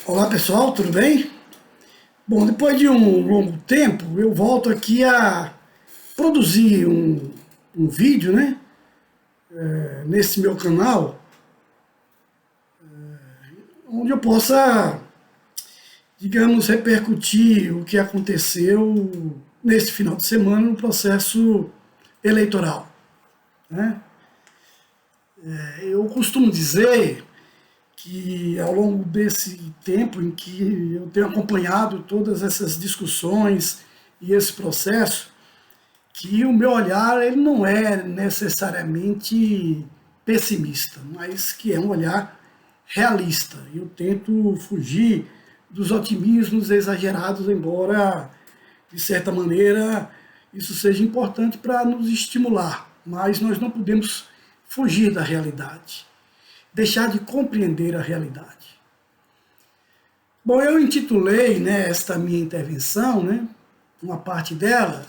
Olá pessoal, tudo bem? Bom, depois de um longo tempo, eu volto aqui a produzir um vídeo, né? Nesse meu canal, onde eu possa, digamos, repercutir o que aconteceu neste final de semana no processo eleitoral, né? Eu costumo dizer que ao longo desse tempo em que eu tenho acompanhado todas essas discussões e esse processo, que o meu olhar ele não é necessariamente pessimista, mas que é um olhar realista. Eu tento fugir dos otimismos exagerados, embora, de certa maneira, isso seja importante para nos estimular, mas nós não podemos fugir da realidade, deixar de compreender a realidade. Bom, eu intitulei, né, esta minha intervenção, né, uma parte dela,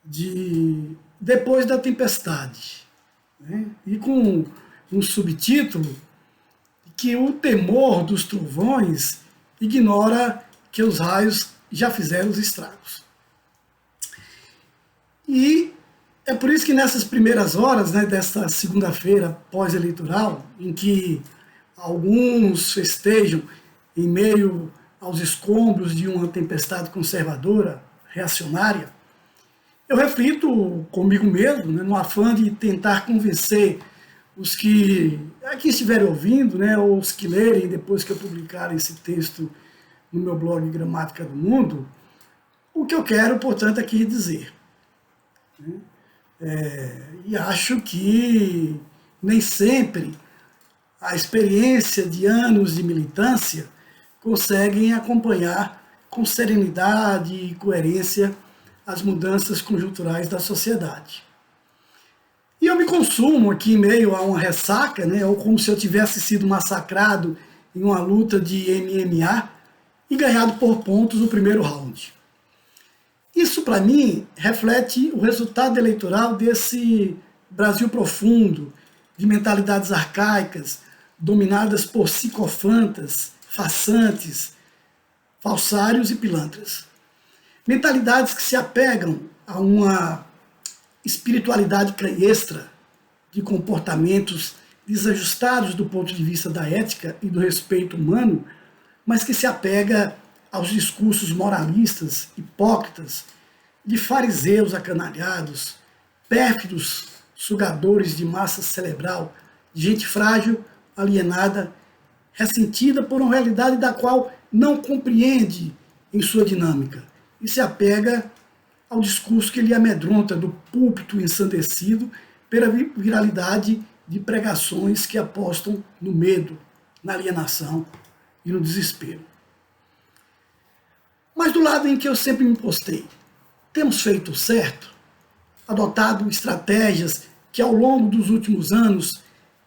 de Depois da Tempestade, né, e com um subtítulo que o temor dos trovões ignora que os raios já fizeram os estragos. E é por isso que nessas primeiras horas, né, desta segunda-feira pós-eleitoral, em que alguns festejam em meio aos escombros de uma tempestade conservadora, reacionária, eu reflito comigo mesmo, né, no afã de tentar convencer os que aqui estiverem ouvindo, né, ou os que lerem depois que eu publicar esse texto no meu blog Gramática do Mundo, o que eu quero, portanto, aqui dizer. E acho que nem sempre a experiência de anos de militância conseguem acompanhar com serenidade e coerência as mudanças conjunturais da sociedade. E eu me consumo aqui em meio a uma ressaca, né, ou como se eu tivesse sido massacrado em uma luta de MMA e ganhado por pontos no primeiro round. Isso, para mim, reflete o resultado eleitoral desse Brasil profundo, de mentalidades arcaicas, dominadas por psicofantas, façantes, falsários e pilantras. Mentalidades que se apegam a uma espiritualidade canhestra de comportamentos desajustados do ponto de vista da ética e do respeito humano, mas que se apega aos discursos moralistas, hipócritas, de fariseus acanalhados, pérfidos sugadores de massa cerebral, de gente frágil, alienada, ressentida por uma realidade da qual não compreende em sua dinâmica e se apega ao discurso que lhe amedronta do púlpito ensandecido pela viralidade de pregações que apostam no medo, na alienação e no desespero. Mas do lado em que eu sempre me postei, temos feito certo? Adotado estratégias que ao longo dos últimos anos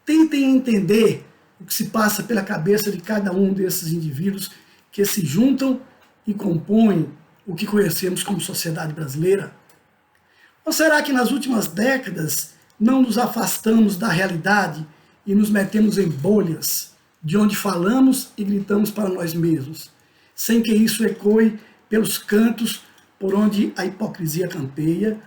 tentem entender o que se passa pela cabeça de cada um desses indivíduos que se juntam e compõem o que conhecemos como sociedade brasileira? Ou será que nas últimas décadas não nos afastamos da realidade e nos metemos em bolhas, de onde falamos e gritamos para nós mesmos, sem que isso ecoe pelos cantos por onde a hipocrisia campeia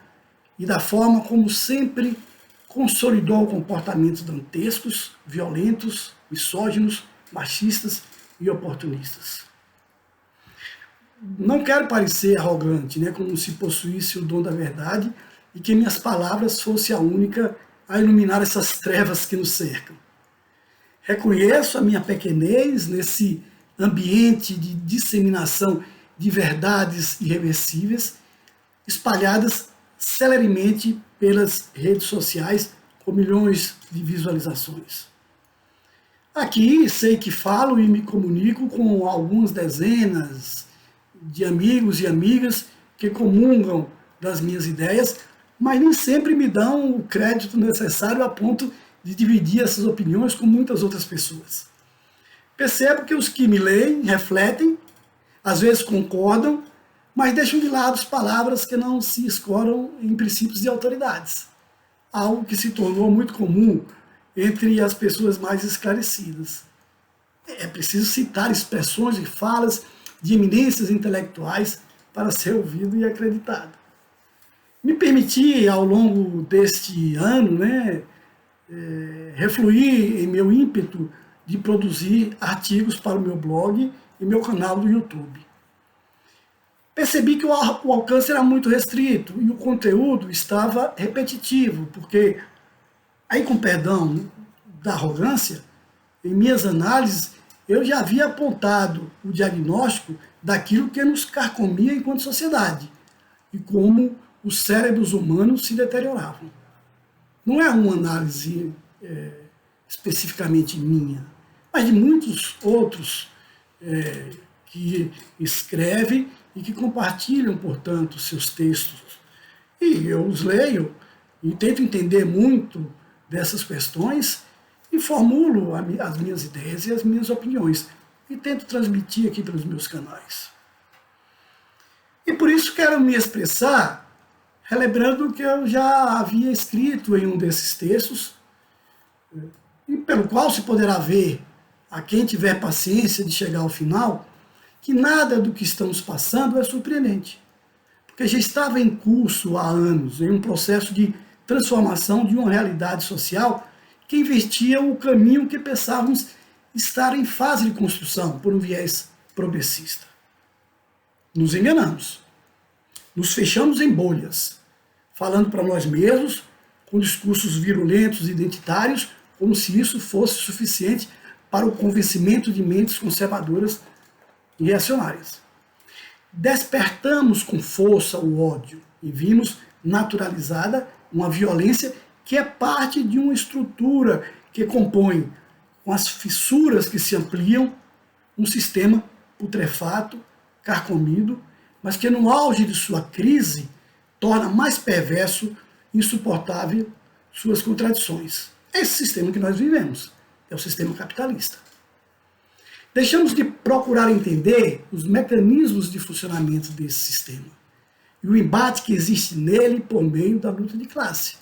e da forma como sempre consolidou comportamentos dantescos, violentos, misóginos, machistas e oportunistas? Não quero parecer arrogante, né, como se possuísse o dom da verdade e que minhas palavras fossem a única a iluminar essas trevas que nos cercam. Reconheço a minha pequenez nesse ambiente de disseminação de verdades irreversíveis, espalhadas celeremente pelas redes sociais com milhões de visualizações. Aqui sei que falo e me comunico com algumas dezenas de amigos e amigas que comungam das minhas ideias, mas nem sempre me dão o crédito necessário a ponto de dividir essas opiniões com muitas outras pessoas. Percebo que os que me leem, refletem, às vezes concordam, mas deixam de lado as palavras que não se escoram em princípios de autoridades, algo que se tornou muito comum entre as pessoas mais esclarecidas. É preciso citar expressões e falas de eminências intelectuais para ser ouvido e acreditado. Me permiti, ao longo deste ano, né, refluir em meu ímpeto de produzir artigos para o meu blog e meu canal do YouTube. Percebi que o alcance era muito restrito e o conteúdo estava repetitivo, porque, aí com perdão da arrogância, em minhas análises, eu já havia apontado o diagnóstico daquilo que nos carcomia enquanto sociedade e como os cérebros humanos se deterioravam. Não é uma análise especificamente minha, mas de muitos outros que escrevem e que compartilham, portanto, seus textos. E eu os leio e tento entender muito dessas questões e formulo as minhas ideias e as minhas opiniões e tento transmitir aqui pelos meus canais. E por isso quero me expressar relembrando o que eu já havia escrito em um desses textos, e pelo qual se poderá ver, a quem tiver paciência de chegar ao final, que nada do que estamos passando é surpreendente, porque já estava em curso há anos, em um processo de transformação de uma realidade social que investia o caminho que pensávamos estar em fase de construção por um viés progressista. Nos enganamos, nos fechamos em bolhas, falando para nós mesmos, com discursos virulentos e identitários, como se isso fosse suficiente para o convencimento de mentes conservadoras e reacionárias. Despertamos com força o ódio e vimos naturalizada uma violência que é parte de uma estrutura que compõe, com as fissuras que se ampliam, um sistema putrefato, carcomido, mas que no auge de sua crise torna mais perverso e insuportável suas contradições. É esse sistema que nós vivemos, é o sistema capitalista. Deixamos de procurar entender os mecanismos de funcionamento desse sistema e o embate que existe nele por meio da luta de classe.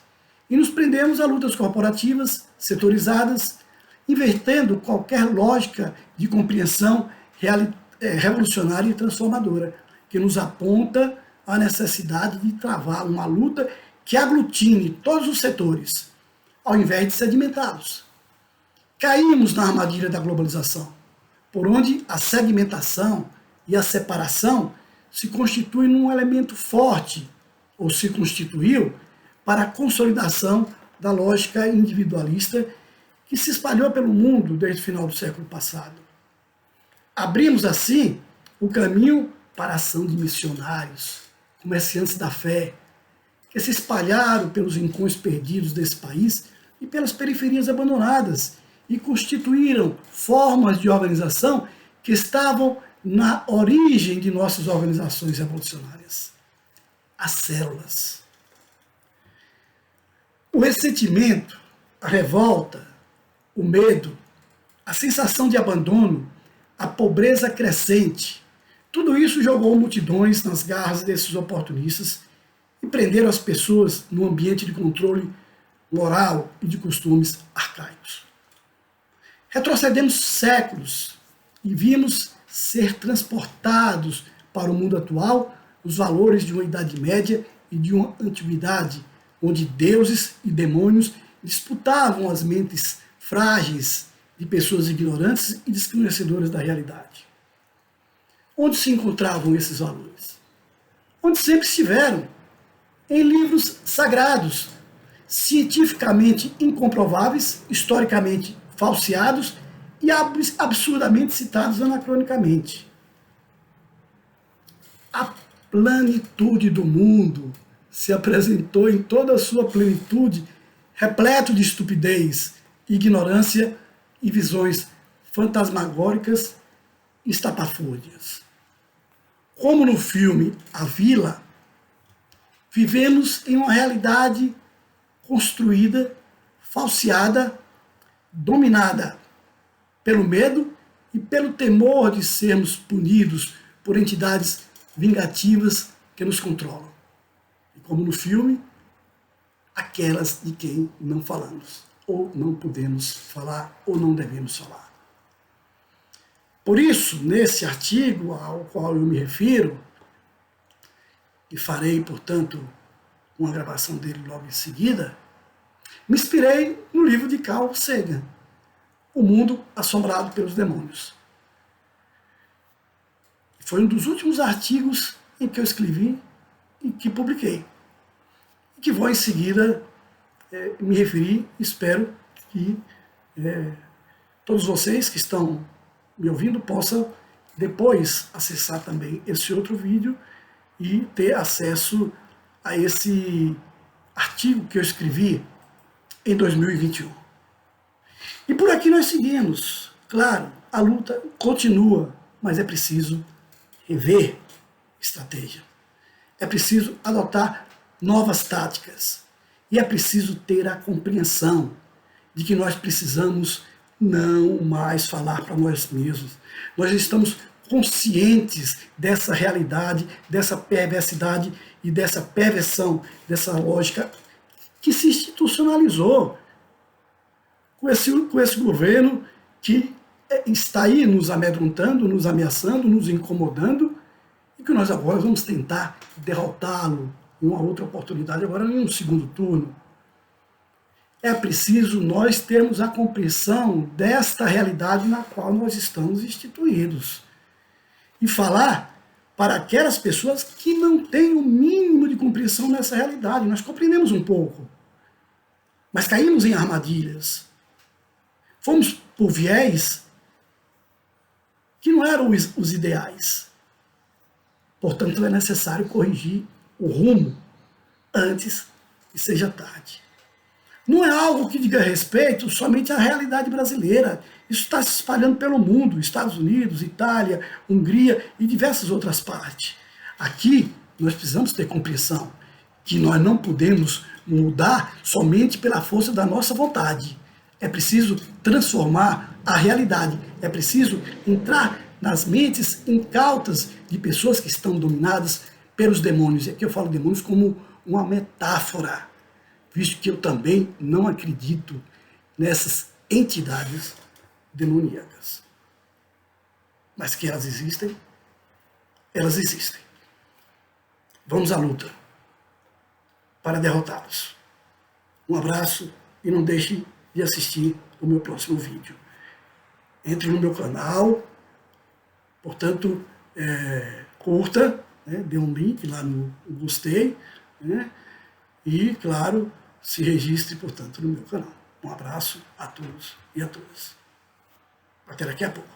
E nos prendemos a lutas corporativas, setorizadas, invertendo qualquer lógica de compreensão revolucionária e transformadora, que nos aponta a necessidade de travar uma luta que aglutine todos os setores, ao invés de sedimentá-los. Caímos na armadilha da globalização, por onde a segmentação e a separação se constituem num elemento forte, ou se constituiu, para a consolidação da lógica individualista que se espalhou pelo mundo desde o final do século passado. Abrimos, assim, o caminho para a ação de missionários, comerciantes da fé, que se espalharam pelos rincões perdidos desse país e pelas periferias abandonadas e constituíram formas de organização que estavam na origem de nossas organizações revolucionárias. As células. O ressentimento, a revolta, o medo, a sensação de abandono, a pobreza crescente, tudo isso jogou multidões nas garras desses oportunistas e prenderam as pessoas num ambiente de controle moral e de costumes arcaicos. Retrocedemos séculos e vimos ser transportados para o mundo atual os valores de uma Idade Média e de uma antiguidade, onde deuses e demônios disputavam as mentes frágeis de pessoas ignorantes e desconhecedoras da realidade. Onde se encontravam esses valores? Onde sempre estiveram, em livros sagrados, cientificamente incomprováveis, historicamente falseados e absurdamente citados anacronicamente. A plenitude do mundo se apresentou em toda a sua plenitude, repleto de estupidez, ignorância e visões fantasmagóricas e estapafúrdias. Como no filme A Vila, vivemos em uma realidade construída, falseada, dominada pelo medo e pelo temor de sermos punidos por entidades vingativas que nos controlam. E como no filme, aquelas de quem não falamos, ou não podemos falar, ou não devemos falar. Por isso, nesse artigo ao qual eu me refiro, e farei, portanto, uma gravação dele logo em seguida, me inspirei no livro de Carl Sagan, O Mundo Assombrado pelos Demônios. Foi um dos últimos artigos em que eu escrevi e que publiquei. E que vou em seguida me referir, espero que todos vocês que estão me ouvindo possam depois acessar também esse outro vídeo e ter acesso a esse artigo que eu escrevi em 2021. E por aqui nós seguimos. Claro, a luta continua, mas é preciso rever estratégia. É preciso adotar novas táticas. E é preciso ter a compreensão de que nós precisamos não mais falar para nós mesmos. Nós estamos conscientes dessa realidade, dessa perversidade e dessa perversão, dessa lógica que se institucionalizou com esse governo que está aí nos amedrontando, nos ameaçando, nos incomodando, e que nós agora vamos tentar derrotá-lo em uma outra oportunidade, agora em um segundo turno. É preciso nós termos a compreensão desta realidade na qual nós estamos instituídos. E falar para aquelas pessoas que não têm o mínimo de compreensão nessa realidade. Nós compreendemos um pouco, mas caímos em armadilhas. Fomos por viés que não eram os ideais. Portanto, é necessário corrigir o rumo antes que seja tarde. Não é algo que diga respeito somente à realidade brasileira. Isso está se espalhando pelo mundo, Estados Unidos, Itália, Hungria e diversas outras partes. Aqui, nós precisamos ter compreensão que nós não podemos mudar somente pela força da nossa vontade. É preciso transformar a realidade. É preciso entrar nas mentes incautas de pessoas que estão dominadas pelos demônios. E aqui eu falo demônios como uma metáfora, visto que eu também não acredito nessas entidades demoníacas. Mas que elas existem, elas existem. Vamos à luta para derrotá-los. Um abraço e não deixe de assistir o meu próximo vídeo. Entre no meu canal, portanto, curta, né, dê um link lá no gostei, né, e, claro, se registre, portanto, no meu canal. Um abraço a todos e a todas. Até daqui a pouco.